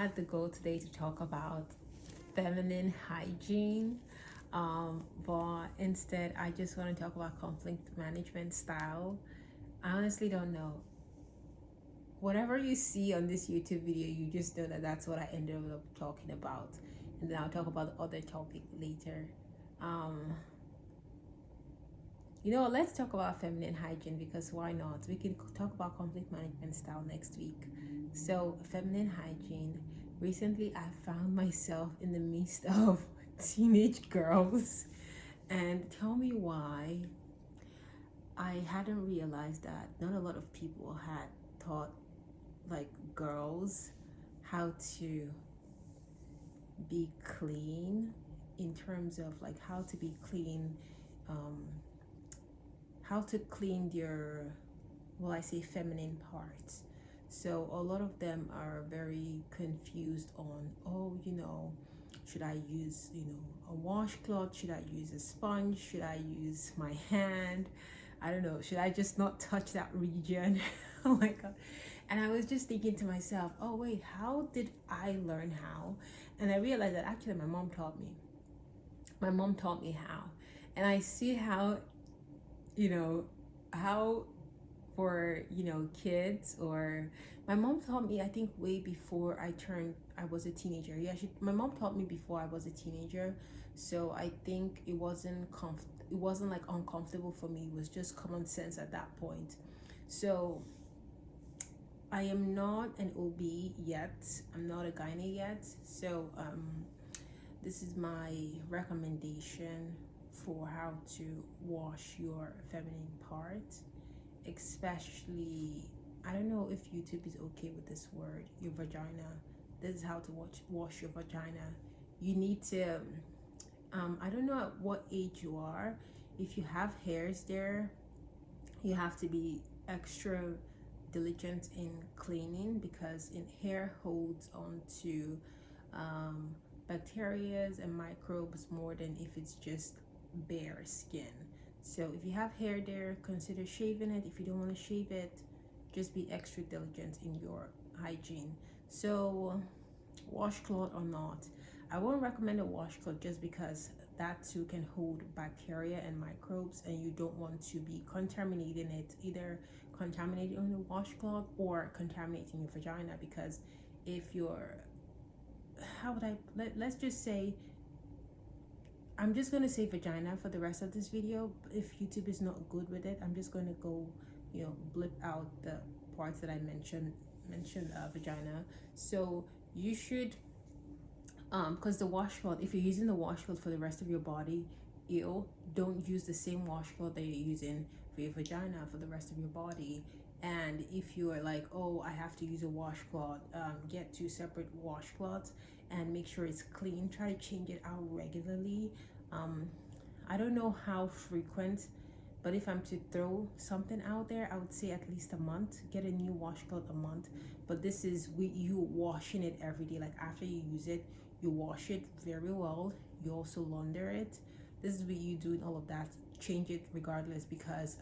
had the goal today to talk about feminine hygiene, but instead I just want to talk about conflict management style. I honestly don't know. Whatever you see on this YouTube video, you just know that that's what I ended up talking about, and then I'll talk about the other topic later. Um, let's talk about feminine hygiene because why not? We can talk about conflict management style next week. So, feminine hygiene. Recently, I found myself in the midst of teenage girls, and tell me why I hadn't realized that not a lot of people had taught like girls how to be clean in terms of like how to be clean, um, how to clean their, well, I say feminine parts. So a lot of them are very confused on, oh, should I use, a washcloth? Should I use a sponge? Should I use my hand? I don't know. Should I just not touch that region? Oh my God. And I was just thinking to myself, oh, wait, how did I learn how? And I realized that actually my mom taught me. My mom taught me how. And I see how, you know, how for kids, or my mom taught me, I think way before I was a teenager. Yeah, my mom taught me before I was a teenager, so I think it wasn't like uncomfortable for me. It was just common sense at that point. So I am not an OB yet. I'm not a gynae yet. So this is my recommendation for how to wash your feminine part, especially, I don't know if YouTube is okay with this word, your vagina. This is how to wash your vagina. You need to, I don't know at what age you are. If you have hairs there, you have to be extra diligent in cleaning, because hair holds on to bacteria and microbes more than if it's just bare skin. So if you have hair there, consider shaving it. If you don't want to shave it, just be extra diligent in your hygiene. So washcloth or not, I won't recommend a washcloth just because that too can hold bacteria and microbes, and you don't want to be contaminating it, either contaminating on the washcloth or contaminating your vagina. Because if you're, let's just say, I'm just going to say vagina for the rest of this video. If YouTube is not good with it, I'm just going to go, blip out the parts that I mentioned vagina. So you should, because the washcloth, if you're using the washcloth for the rest of your body, don't use the same washcloth that you're using for your vagina for the rest of your body. And if you are like, oh, I have to use a washcloth, get 2 separate washcloths and make sure it's clean. Try to change it out regularly. I don't know how frequent, but if I'm to throw something out there, I would say at least a month. Get a new washcloth a month. But this is you washing it every day. Like after you use it, you wash it very well. You also launder it. This is what you doing all of that. Change it regardless, because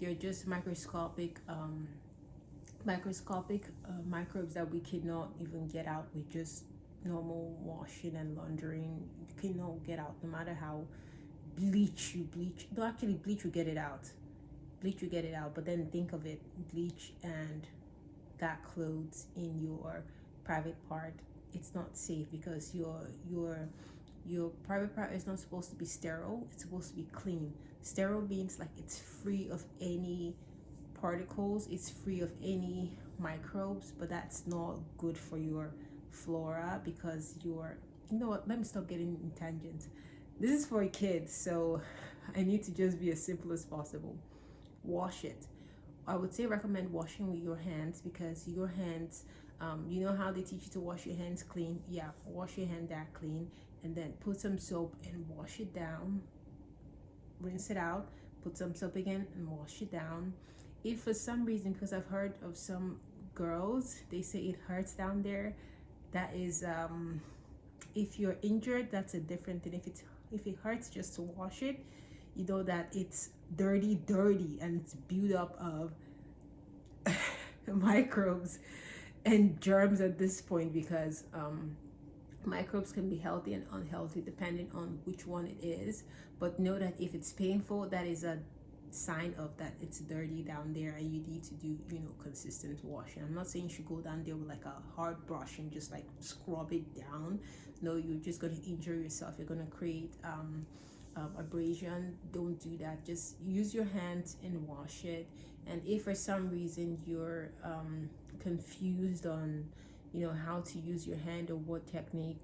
they're just microscopic microbes that we cannot even get out with just normal washing and laundering. You cannot get out no matter how bleach. No, actually bleach will get it out. But then think of it, bleach and that clothes in your private part, it's not safe, because your private part is not supposed to be sterile. It's supposed to be clean. Sterile means like it's free of any particles, it's free of any microbes, but that's not good for your flora, because you know what, let me stop getting in tangents. This is for kids, so I need to just be as simple as possible. Wash it. I would say recommend washing with your hands, because your hands, you know how they teach you to wash your hands clean? Yeah, wash your hand that clean, and then put some soap and wash it down. Rinse it out, put some soap again and wash it down. If for some reason, because I've heard of some girls, they say it hurts down there, that is, if you're injured, that's a different thing. If it hurts just to wash it, you know that it's dirty and it's built up of microbes and germs at this point, because microbes can be healthy and unhealthy depending on which one it is. But know that if it's painful, that is a sign of that it's dirty down there, and you need to do, you know, consistent washing. I'm not saying you should go down there with like a hard brush and just like scrub it down. No, you're just going to injure yourself. You're going to create abrasion. Don't do that. Just use your hands and wash it. And if for some reason you're confused on, you know, how to use your hand or what technique,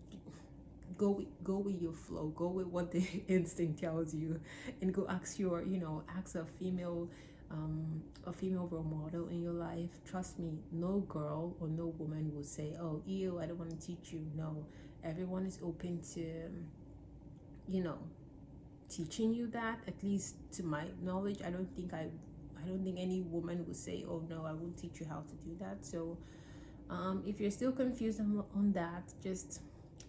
go with your flow. Go with what the instinct tells you, and go ask your, you know, ask a female role model in your life. Trust me, no girl or no woman will say, oh, ew, I don't want to teach you. No, everyone is open to, you know, teaching you that. At least to my knowledge, I don't think any woman would say, oh no, I won't teach you how to do that. So if you're still confused on that, just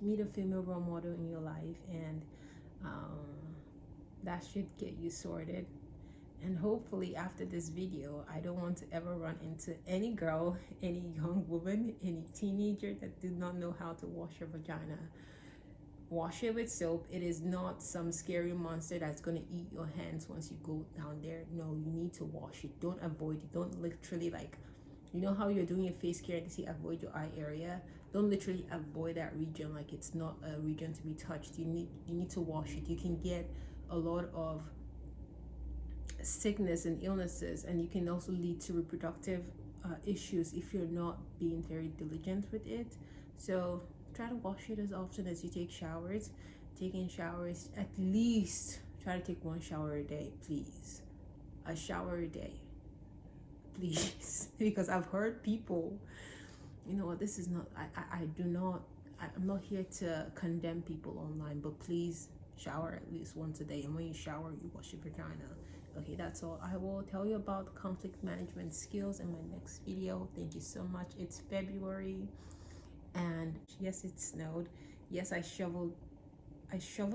meet a female role model in your life, and that should get you sorted. And hopefully after this video, I don't want to ever run into any girl, any young woman, any teenager that did not know how to wash your vagina. Wash it with soap. It is not some scary monster that's going to eat your hands once you go down there. No, you need to wash it. Don't avoid it. Don't literally, like, you know how you're doing your face care and say avoid your eye area? Don't literally avoid that region like it's not a region to be touched. You need to wash it. You can get a lot of sickness and illnesses, and you can also lead to reproductive issues if you're not being very diligent with it. So try to wash it as often as you take showers. Taking showers, at least try to take 1 shower a day, please. A shower a day, please. Because I've heard people, you know, this is not, I'm not here to condemn people online, but please shower at least once a day. And when you shower, you wash your vagina. Okay, that's all. I will tell you about conflict management skills in my next video. Thank you so much. It's February, and yes, it snowed. Yes, I shoveled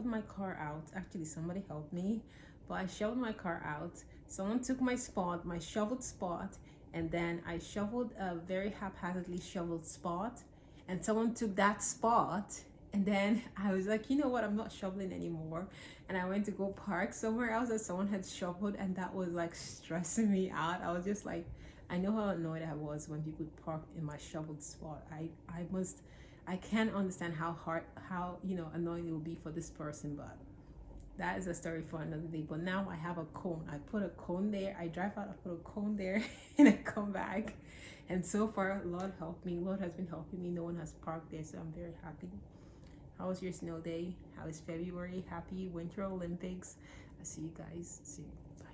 my car out. Actually, somebody helped me, but I shoveled my car out. Someone took my shoveled spot, and then I shoveled a very haphazardly shoveled spot, and someone took that spot. And then I was like, you know what, I'm not shoveling anymore. And I went to go park somewhere else that someone had shoveled, and that was like stressing me out. I was just like, I know how annoyed I was when people parked in my shoveled spot. I can't understand how you know, annoying it will be for this person, but that is a story for another day. But now I have a cone. I put a cone there. I drive out, I put a cone there, and I come back. And so far, Lord help me. Lord has been helping me. No one has parked there, so I'm very happy. How was your snow day? How is February? Happy Winter Olympics. I see you guys. See you. Bye.